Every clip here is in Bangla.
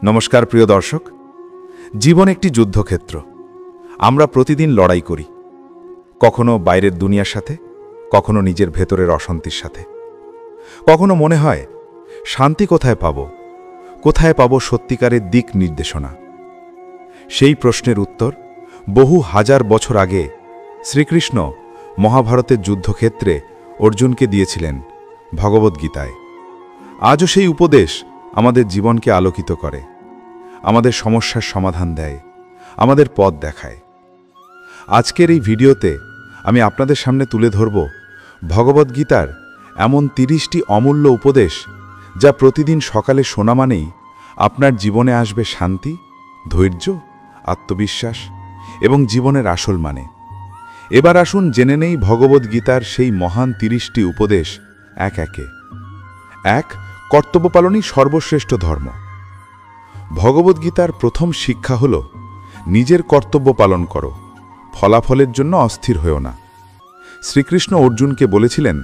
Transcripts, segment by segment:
নমস্কার প্রিয় দর্শক। জীবন একটি যুদ্ধক্ষেত্র। আমরা প্রতিদিন লড়াই করি, কখনো বাইরের দুনিয়ার সাথে, কখনো নিজের ভেতরের অশান্তির সাথে। কখনো মনে হয় শান্তি কোথায় পাব সত্যিকারের দিক নির্দেশনা। সেই প্রশ্নের উত্তর বহু হাজার বছর আগে শ্রীকৃষ্ণ মহাভারতের যুদ্ধক্ষেত্রে অর্জুনকে দিয়েছিলেন ভগবদ্গীতায়। আজও সেই উপদেশ আমাদের জীবনকে আলোকিত করে, আমাদের সমস্যার সমাধান দেয়, আমাদের পথ দেখায়। আজকের এই ভিডিওতে আমি আপনাদের সামনে তুলে ধরব ভগবদ্গীতার এমন 30টি অমূল্য উপদেশ, যা প্রতিদিন সকালে শোনা মানেই আপনার জীবনে আসবে শান্তি, ধৈর্য, আত্মবিশ্বাস এবং জীবনের আসল মানে। এবার আসুন জেনে নেই ভগবদ্গীতার সেই মহান 30টি উপদেশ এক একে। 1. কর্তব্য পালনই সর্বশ্রেষ্ঠ ধর্ম। ভগবদ্গীতার প্রথম শিক্ষা হল নিজের কর্তব্য পালন করো, ফলাফলের জন্য অস্থির হয়েও না। শ্রীকৃষ্ণ অর্জুনকে বলেছিলেন,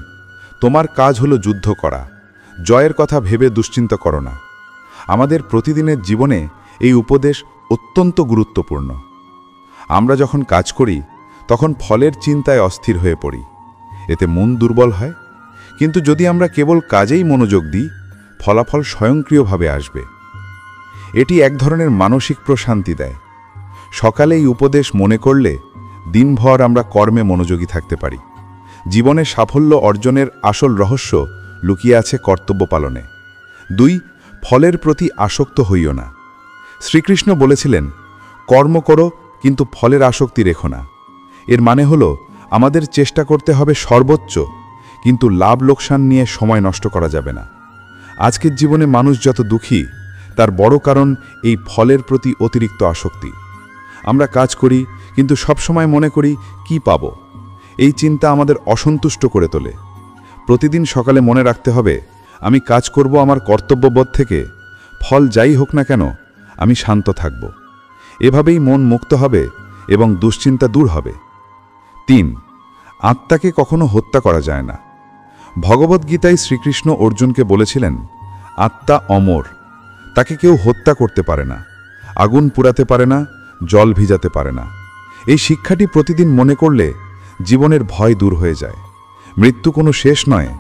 তোমার কাজ হলো যুদ্ধ করা, জয়ের কথা ভেবে দুশ্চিন্তা করো না। আমাদের প্রতিদিনের জীবনে এই উপদেশ অত্যন্ত গুরুত্বপূর্ণ। আমরা যখন কাজ করি তখন ফলের চিন্তায় অস্থির হয়ে পড়ি, এতে মন দুর্বল হয়। কিন্তু যদি আমরা কেবল কাজেই মনোযোগ দিই, ফলাফল স্বয়ংক্রিয়ভাবে আসবে। এটি এক ধরনের মানসিক প্রশান্তি দেয়। সকালে এই উপদেশ মনে করলে দিনভর আমরা কর্মে মনোযোগী থাকতে পারি। জীবনে সাফল্য অর্জনের আসল রহস্য লুকিয়ে আছে কর্তব্য পালনে। 2. ফলের প্রতি আসক্ত হইও না। শ্রীকৃষ্ণ বলেছিলেন, কর্ম করো কিন্তু ফলের আসক্তি রেখো না। এর মানে হলো আমাদের চেষ্টা করতে হবে সর্বোচ্চ, কিন্তু লাভ লোকসান নিয়ে সময় নষ্ট করা যাবে না। আজকের জীবনে মানুষ যত দুঃখী, তার বড় কারণ এই ফলের প্রতি অতিরিক্ত আসক্তি। আমরা কাজ করি কিন্তু সবসময় মনে করি কি পাব। এই চিন্তা আমাদের অসন্তুষ্ট করে তোলে। প্রতিদিন সকালে মনে রাখতে হবে, আমি কাজ করব আমার কর্তব্যবোধ থেকে, ফল যাই হোক না কেন আমি শান্ত থাকব। এভাবেই মন মুক্ত হবে এবং দুশ্চিন্তা দূর হবে। 3. আত্মাকে কখনো হত্যা করা যায় না। ভগবদ্গীতায় শ্রীকৃষ্ণ অর্জুনকে বলেছিলেন, আত্মা অমর, তাকে কেউ হত্যা করতে পারে না, আগুন পুড়াতে পারে না, জল ভিজাতে পারে না। এই শিক্ষাটি প্রতিদিন মনে করলে জীবনের ভয় দূর হয়ে যায়। মৃত্যু কোনো শেষ নয়,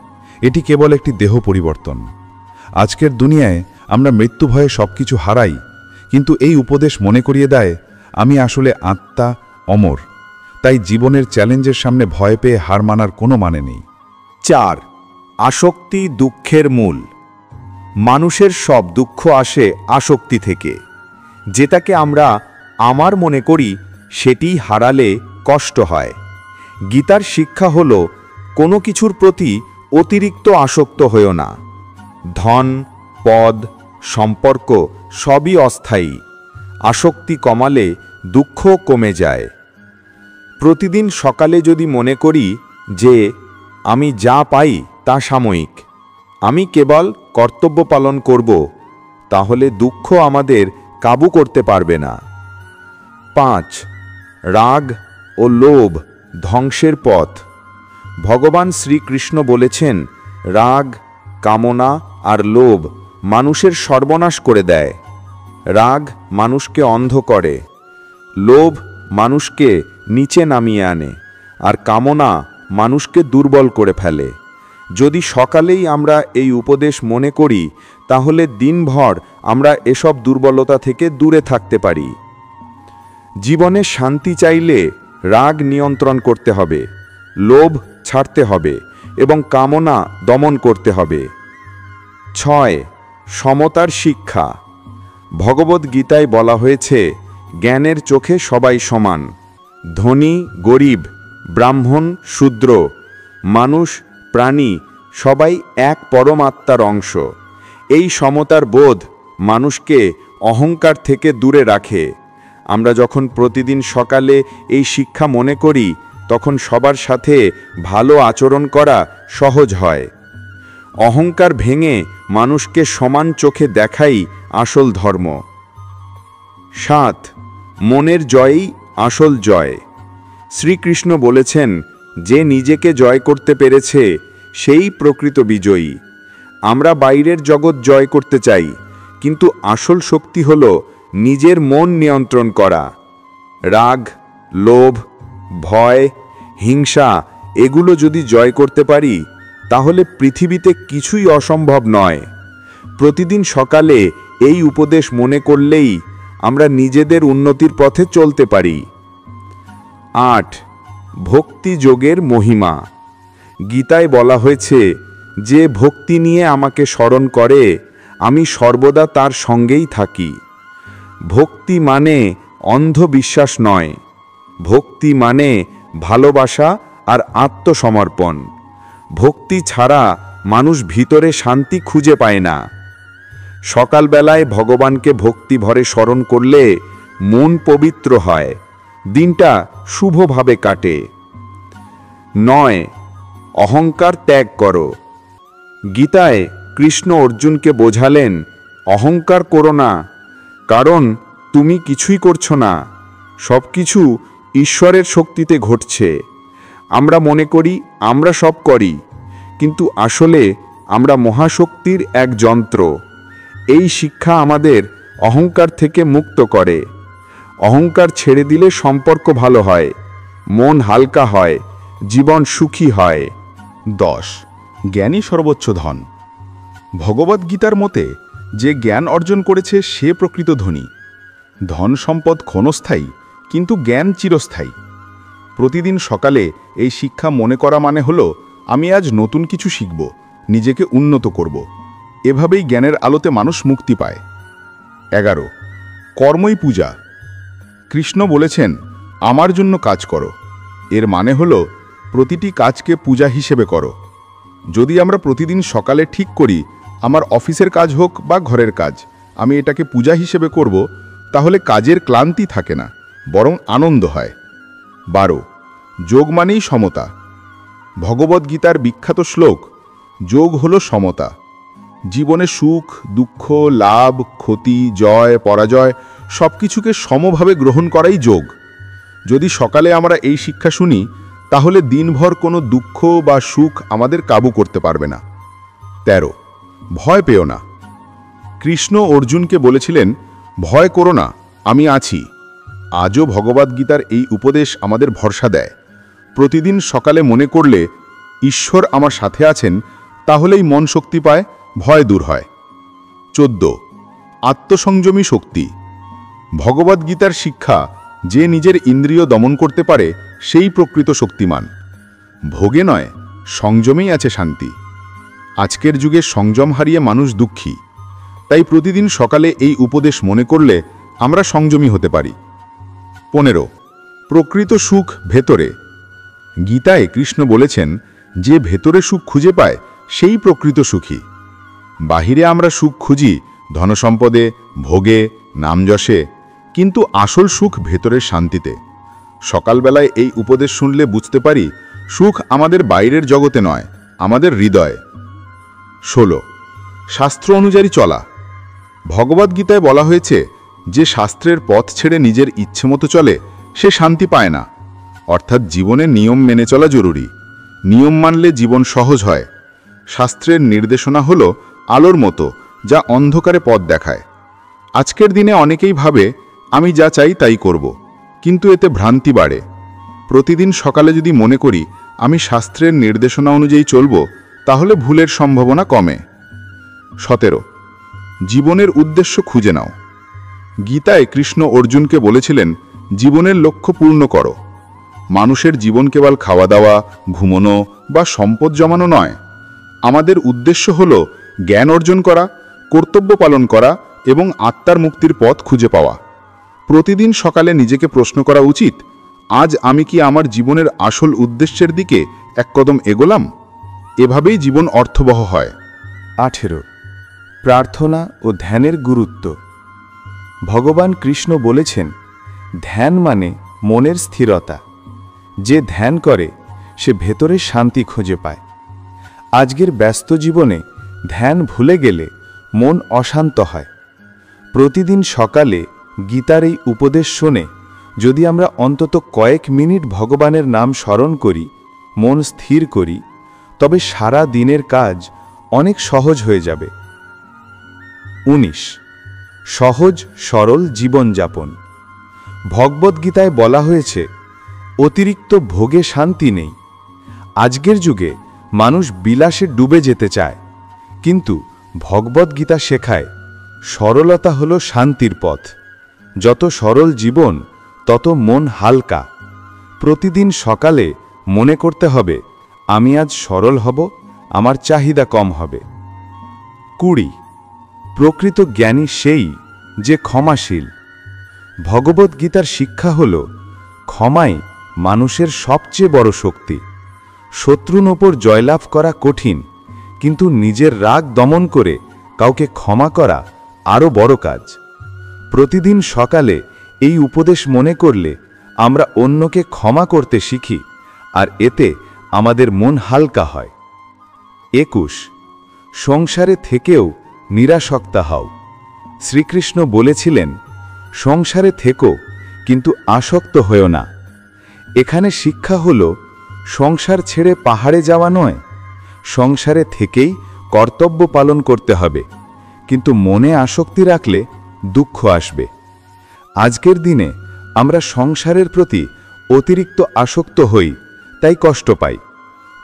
এটি কেবল একটি দেহ পরিবর্তন। আজকের দুনিয়ায় আমরা মৃত্যু ভয়ে সবকিছু হারাই, কিন্তু এই উপদেশ মনে করিয়ে দেয় আমি আসলে আত্মা, অমর। তাই জীবনের চ্যালেঞ্জের সামনে ভয় পেয়ে হার মানার কোনো মানে নেই। 4. আসক্তি দুঃখের মূল। মানুষের সব দুঃখ আসে আসক্তি থেকে। যেটাকে আমরা আমার মনে করি, সেটি হারালে কষ্ট হয়। গীতার শিক্ষা হল কোনো কিছুর প্রতি অতিরিক্ত আসক্ত হইও না। ধন, পদ, সম্পর্ক সবই অস্থায়ী। আসক্তি কমালে দুঃখ কমে যায়। প্রতিদিন সকালে যদি মনে করি যে আমি যা পাই তা সাময়িক, আমি কেবল কর্তব্য পালন করব, তাহলে দুঃখ আমাদের কাবু করতে পারবে না। 5. রাগ ও লোভ ধ্বংসের পথ। ভগবান শ্রীকৃষ্ণ বলেছেন, রাগ, কামনা আর লোভ মানুষের সর্বনাশ করে দেয়। রাগ মানুষকে অন্ধ করে, লোভ মানুষকে নিচে নামিয়ে আনে, আর কামনা মানুষকে দুর্বল করে ফেলে। যদি সকালেই আমরা এই উপদেশ মনে করি, তাহলে দিনভর আমরা এসব দুর্বলতা থেকে দূরে থাকতে পারি। জীবনে শান্তি চাইলে রাগ নিয়ন্ত্রণ করতে হবে, লোভ ছাড়তে হবে এবং কামনা দমন করতে হবে। 6. সমতার শিক্ষা। ভগবদ্গীতায় বলা হয়েছে, জ্ঞানের চোখে সবাই সমান। ধনী, গরিব, ব্রাহ্মণ, শূদ্র, মানুষ, প্রাণী সবাই এক পরমাত্মার অংশ। এই সমতার বোধ মানুষকে অহংকার থেকে দূরে রাখে। আমরা যখন প্রতিদিন সকালে এই শিক্ষা মনে করি, তখন সবার সাথে ভালো আচরণ করা সহজ হয়। অহংকার ভেঙে মানুষকে সমান চোখে দেখাই আসল ধর্ম। 7. মনের জয়ই আসল জয়। শ্রীকৃষ্ণ বলেছেন, যে নিজেকে জয় করতে পেরেছে সেই প্রকৃত বিজয়ী। আমরা বাইরের জগৎ জয় করতে চাই, কিন্তু আসল শক্তি হল নিজের মন নিয়ন্ত্রণ করা। রাগ, লোভ, ভয়, হিংসা এগুলো যদি জয় করতে পারি তাহলে পৃথিবীতে কিছুই অসম্ভব নয়। প্রতিদিন সকালে এই উপদেশ মনে করলেই আমরা নিজেদের উন্নতির পথে চলতে পারি। 8. ভক্তি যোগের মহিমা। গীতায় বলা হয়েছে, যে ভক্তি নিয়ে আমাকে স্মরণ করে আমি সর্বদা তার সঙ্গেই থাকি। ভক্তি মানে অন্ধবিশ্বাস নয়, ভক্তি মানে ভালোবাসা আর আত্মসমর্পণ। ভক্তি ছাড়া মানুষ ভিতরে শান্তি খুঁজে পায় না। সকালবেলায় ভগবানকে ভক্তি ভরে স্মরণ করলে মন পবিত্র হয়, দিনটা শুভভাবে কাটে। 9. অহংকার ত্যাগ করো। গীতায় কৃষ্ণ অর্জুনকে বোঝালেন, অহংকার করো না, কারণ তুমি কিছুই করছো না, সব কিছু ঈশ্বরের শক্তিতে ঘটছে। আমরা মনে করি আমরা সব করি, কিন্তু আসলে আমরা মহাশক্তির এক যন্ত্র। এই শিক্ষা আমাদের অহংকার থেকে মুক্ত করে। অহংকার ছেড়ে দিলে সম্পর্ক ভালো হয়, মন হালকা হয়, জীবন সুখী হয়। 10. জ্ঞানই সর্বোচ্চ ধন। ভগবদ্গীতার মতে যে জ্ঞান অর্জন করেছে সে প্রকৃত ধনী। ধন সম্পদ ক্ষণস্থায়ী, কিন্তু জ্ঞান চিরস্থায়ী। প্রতিদিন সকালে এই শিক্ষা মনে করা মানে হলো, আমি আজ নতুন কিছু শিখব, নিজেকে উন্নত করব। এভাবেই জ্ঞানের আলোতে মানুষ মুক্তি পায়। 11. কর্মই পূজা। কৃষ্ণ বলেছেন, আমার জন্য কাজ করো। এর মানে হলো প্রতিটি কাজকে পূজা হিসেবে করো। যদি আমরা প্রতিদিন সকালে ঠিক করি, আমার অফিসের কাজ হোক বা ঘরের কাজ, আমি এটাকে পূজা হিসেবে করব, তাহলে কাজের ক্লান্তি থাকে না, বরং আনন্দ হয়। 12. যোগ মানেই সমতা। ভগবদ্গীতার বিখ্যাত শ্লোক, যোগ হলো সমতা। জীবনে সুখ, দুঃখ, লাভ, ক্ষতি, জয়, পরাজয় সব কিছুকে সমভাবে গ্রহণ করাই যোগ। যদি সকালে আমরা এই শিক্ষা শুনি, তাহলে দিনভর কোনো দুঃখ বা সুখ আমাদের কাবু করতে পারবে না। 13. ভয় পেও না। কৃষ্ণ অর্জুনকে বলেছিলেন, ভয় করো না, আমি আছি। আজও ভগবদ্গীতার এই উপদেশ আমাদের ভরসা দেয়। প্রতিদিন সকালে মনে করলে ঈশ্বর আমার সাথে আছেন, তাহলেই মন শক্তি পায়, ভয় দূর হয়। 14. আত্মসংযমী শক্তি। ভগবদ্গীতার শিক্ষা, যে নিজের ইন্দ্রিয় দমন করতে পারে সেই প্রকৃত শক্তিমান। ভোগে নয়, সংযমেই আছে শান্তি। আজকের যুগে সংযম হারিয়ে মানুষ দুঃখী। তাই প্রতিদিন সকালে এই উপদেশ মনে করলে আমরা সংযমী হতে পারি। 15. প্রকৃত সুখ ভেতরে। গীতায় কৃষ্ণ বলেছেন, যে ভেতরে সুখ খুঁজে পায় সেই প্রকৃত সুখী। বাহিরে আমরা সুখ খুঁজি ধনসম্পদে, ভোগে, নামযশে, কিন্তু আসল সুখ ভেতরের শান্তিতে। সকালবেলায় এই উপদেশ শুনলে বুঝতে পারি, সুখ আমাদের বাইরের জগতে নয়, আমাদের হৃদয়ে। 16. শাস্ত্র অনুযায়ী চলা। ভগবদ্গীতায় বলা হয়েছে, যে শাস্ত্রের পথ ছেড়ে নিজের ইচ্ছে মতো চলে সে শান্তি পায় না। অর্থাৎ জীবনে নিয়ম মেনে চলা জরুরি। নিয়ম মানলে জীবন সহজ হয়। শাস্ত্রের নির্দেশনা হলো আলোর মতো, যা অন্ধকারে পথ দেখায়। আজকের দিনে অনেকেই ভাবে, আমি যা চাই তাই করব, কিন্তু এতে ভ্রান্তি বাড়ে। প্রতিদিন সকালে যদি মনে করি আমি শাস্ত্রের নির্দেশনা অনুযায়ী চলব, তাহলে ভুলের সম্ভাবনা কমে। 17. জীবনের উদ্দেশ্য খুঁজে নাও। গীতায় কৃষ্ণ অর্জুনকে বলেছিলেন, জীবনের লক্ষ্য পূর্ণ করো। মানুষের জীবন কেবল খাওয়া দাওয়া, ঘুমানো বা সম্পদ জমানো নয়। আমাদের উদ্দেশ্য হল জ্ঞান অর্জন করা, কর্তব্য পালন করা এবং আত্মার মুক্তির পথ খুঁজে পাওয়া। প্রতিদিন সকালে নিজেকে প্রশ্ন করা উচিত, আজ আমি কি আমার জীবনের আসল উদ্দেশ্যের দিকে এক কদম এগোলাম? এভাবেই জীবন অর্থবহ হয়। 18. প্রার্থনা ও ধ্যানের গুরুত্ব। ভগবান কৃষ্ণ বলেছেন, ধ্যান মানে মনের স্থিরতা। যে ধ্যান করে সে ভেতরে শান্তি খুঁজে পায়। আজকের ব্যস্ত জীবনে ধ্যান ভুলে গেলে মন অশান্ত হয়। প্রতিদিন সকালে গীতার এই উপদেশ শুনে যদি আমরা অন্তত কয়েক মিনিট ভগবানের নাম স্মরণ করি, মন স্থির করি, তবে সারা দিনের কাজ অনেক সহজ হয়ে যাবে। 19. সহজ সরল জীবনযাপন। ভগবদ্গীতায় বলা হয়েছে, অতিরিক্ত ভোগে শান্তি নেই। আজকের যুগে মানুষ বিলাসে ডুবে যেতে চায়, কিন্তু ভগবদ্গীতা শেখায় সরলতা হল শান্তির পথ। যত সরল জীবন তত মন হালকা। প্রতিদিন সকালে মনে করতে হবে, আমি আজ সরল হব, আমার চাহিদা কম হবে। 20 প্রকৃত জ্ঞানী সেই যে ক্ষমাশীল। ভগবদ্গীতার শিক্ষা হল, ক্ষমাই মানুষের সবচেয়ে বড় শক্তি। শত্রুর ওপর জয়লাভ করা কঠিন, কিন্তু নিজের রাগ দমন করে কাউকে ক্ষমা করা আরও বড় কাজ। প্রতিদিন সকালে এই উপদেশ মনে করলে আমরা অন্যকে ক্ষমা করতে শিখি, আর এতে আমাদের মন হালকা হয়। 21 সংসারে থেকেও নিরাসক্তা হও। শ্রীকৃষ্ণ বলেছিলেন, সংসারে থেকো কিন্তু আসক্ত হয়েও না। এখানে শিক্ষা হল, সংসার ছেড়ে পাহাড়ে যাওয়া নয়, সংসারে থেকেই কর্তব্য পালন করতে হবে, কিন্তু মনে আসক্তি রাখলে দুঃখ আসবে। আজকের দিনে আমরা সংসারের প্রতি অতিরিক্ত আসক্ত হই, তাই কষ্ট পাই।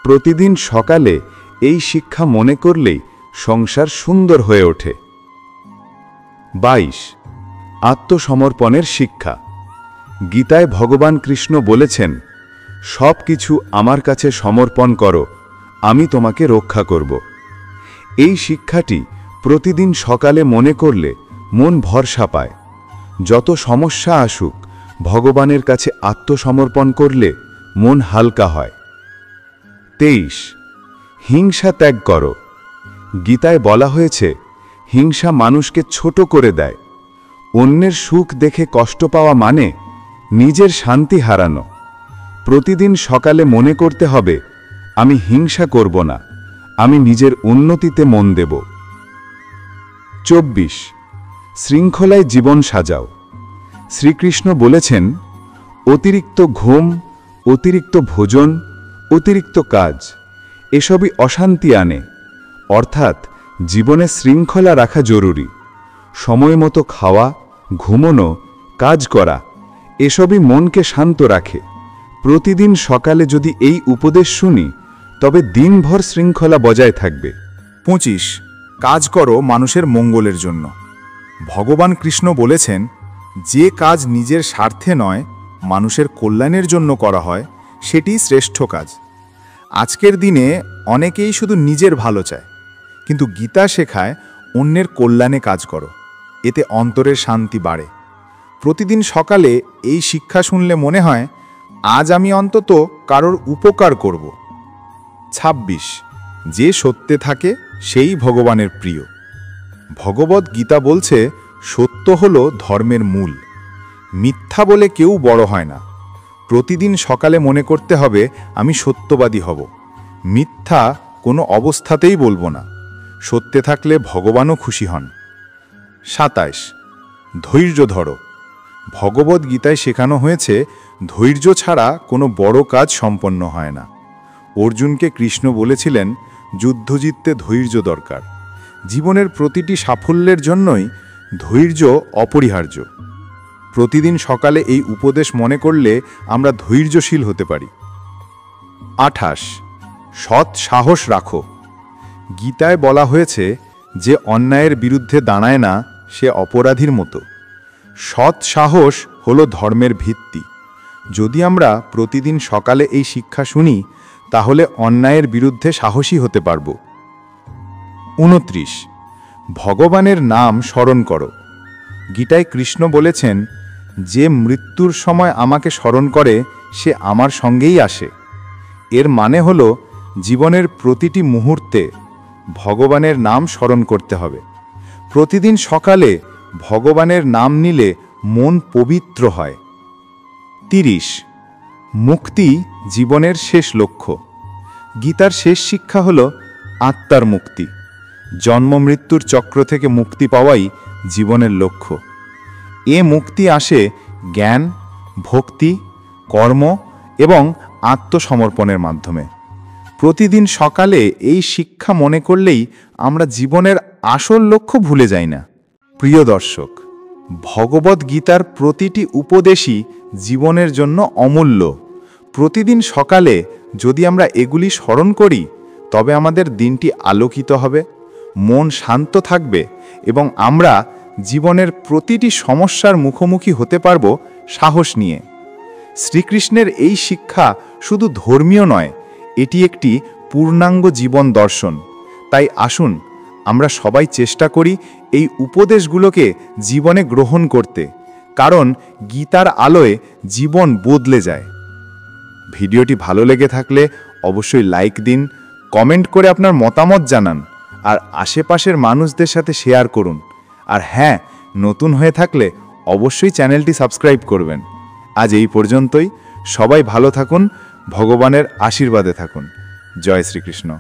প্রতিদিন সকালে এই শিক্ষা মনে করলেই সংসার সুন্দর হয়ে ওঠে। 22 আত্মসমর্পণের শিক্ষা। গীতায় ভগবান কৃষ্ণ বলেছেন, সব কিছু আমার কাছে সমর্পণ করো, আমি তোমাকে রক্ষা করব। এই শিক্ষাটি প্রতিদিন সকালে মনে করলে মন ভরসা পায়। যত সমস্যা আসুক, ভগবানের কাছে আত্মসমর্পণ করলে মন হালকা হয়। 23 হিংসা ত্যাগ করো। গীতায় বলা হয়েছে, হিংসা মানুষকে ছোট করে দেয়। অন্যের সুখ দেখে কষ্ট পাওয়া মানে নিজের শান্তি হারানো। প্রতিদিন সকালে মনে করতে হবে, আমি হিংসা করব না, আমি নিজের উন্নতিতে মন দেব। 24 শৃঙ্খলায় জীবন সাজাও। শ্রীকৃষ্ণ বলেছেন, অতিরিক্ত ঘুম, অতিরিক্ত ভোজন, অতিরিক্ত কাজ এসবই অশান্তি আনে। অর্থাৎ জীবনে শৃঙ্খলা রাখা জরুরি। সময় মতো খাওয়া, ঘুমোনো, কাজ করা এসবই মনকে শান্ত রাখে। প্রতিদিন সকালে যদি এই উপদেশ শুনি, তবে দিনভর শৃঙ্খলা বজায় থাকবে। 25 কাজ করো মানুষের মঙ্গলের জন্য। ভগবান কৃষ্ণ বলেছেন, যে কাজ নিজের স্বার্থে নয়, মানুষের কল্যাণের জন্য করা হয়, সেটি শ্রেষ্ঠ কাজ। আজকের দিনে অনেকেই শুধু নিজের ভালো চায়, কিন্তু গীতা শেখায় অন্যের কল্যাণে কাজ করো, এতে অন্তরের শান্তি বাড়ে। প্রতিদিন সকালে এই শিক্ষা শুনলে মনে হয়, আজ আমি অন্তত কারোর উপকার করব। 26 যে সত্যে থাকে সেই ভগবানের প্রিয়। ভগবদ গীতা বলছে, সত্য হল ধর্মের মূল। মিথ্যা বলে কেউ বড় হয় না। প্রতিদিন সকালে মনে করতে হবে, আমি সত্যবাদী হব, মিথ্যা কোনো অবস্থাতেই বলবো না। সত্যে থাকলে ভগবানও খুশি হন। 27 ধৈর্য ধরো। ভগবদ গীতায় শেখানো হয়েছে, ধৈর্য ছাড়া কোনো বড় কাজ সম্পন্ন হয় না। অর্জুনকে কৃষ্ণ বলেছিলেন, যুদ্ধ জিততে ধৈর্য দরকার। জীবনের প্রতিটি সাফল্যের জন্যই ধৈর্য অপরিহার্য। প্রতিদিন সকালে এই উপদেশ মনে করলে আমরা ধৈর্যশীল হতে পারি। 28 সৎ সাহস রাখো। গীতায় বলা হয়েছে, যে অন্যায়ের বিরুদ্ধে দাঁড়ায় না, সে অপরাধীর মতো। সৎ সাহস হলো ধর্মের ভিত্তি। যদি আমরা প্রতিদিন সকালে এই শিক্ষা শুনি, তাহলে অন্যায়ের বিরুদ্ধে সাহসী হতে পারব। 29 ভগবানের নাম স্মরণ করো। গীতায় কৃষ্ণ বলেছেন, যে মৃত্যুর সময় আমাকে স্মরণ করে, সে আমার সঙ্গেই আসে। এর মানে হলো, জীবনের প্রতিটি মুহূর্তে ভগবানের নাম স্মরণ করতে হবে। প্রতিদিন সকালে ভগবানের নাম নিলে মন পবিত্র হয়। 30 মুক্তি জীবনের শেষ লক্ষ্য। গীতার শেষ শিক্ষা হল আত্মার মুক্তি। জন্ম মৃত্যুর চক্র থেকে মুক্তি পাওয়াই জীবনের লক্ষ্য। এ মুক্তি আসে জ্ঞান, ভক্তি, কর্ম এবং আত্মসমর্পণের মাধ্যমে। প্রতিদিন সকালে এই শিক্ষা মনে করলেই আমরা জীবনের আসল লক্ষ্য ভুলে যাই না। প্রিয় দর্শক, ভগবদ্ গীতার প্রতিটি উপদেশই জীবনের জন্য অমূল্য। প্রতিদিন সকালে যদি আমরা এগুলি স্মরণ করি, তবে আমাদের দিনটি আলোকিত হবে, মন শান্ত থাকবে এবং আমরা জীবনের প্রতিটি সমস্যার মুখোমুখি হতে পারব সাহস নিয়ে। শ্রীকৃষ্ণের এই শিক্ষা শুধু ধর্মীয় নয়, এটি একটি পূর্ণাঙ্গ জীবন দর্শন। তাই আসুন আমরা সবাই চেষ্টা করি এই উপদেশগুলোকে জীবনে গ্রহণ করতে, কারণ গীতার আলোয় জীবন বদলে যায়। ভিডিওটি ভালো লেগে থাকলে অবশ্যই লাইক দিন, কমেন্ট করে আপনার মতামত জানান, আর আশেপাশের মানুষদের সাথে শেয়ার করুন। আর হ্যাঁ, নতুন হয়ে থাকলে অবশ্যই চ্যানেলটি সাবস্ক্রাইব করবেন। আজ এই পর্যন্তই। সবাই ভালো থাকুন, ভগবানের আশীর্বাদে থাকুন। জয় শ্রীকৃষ্ণ।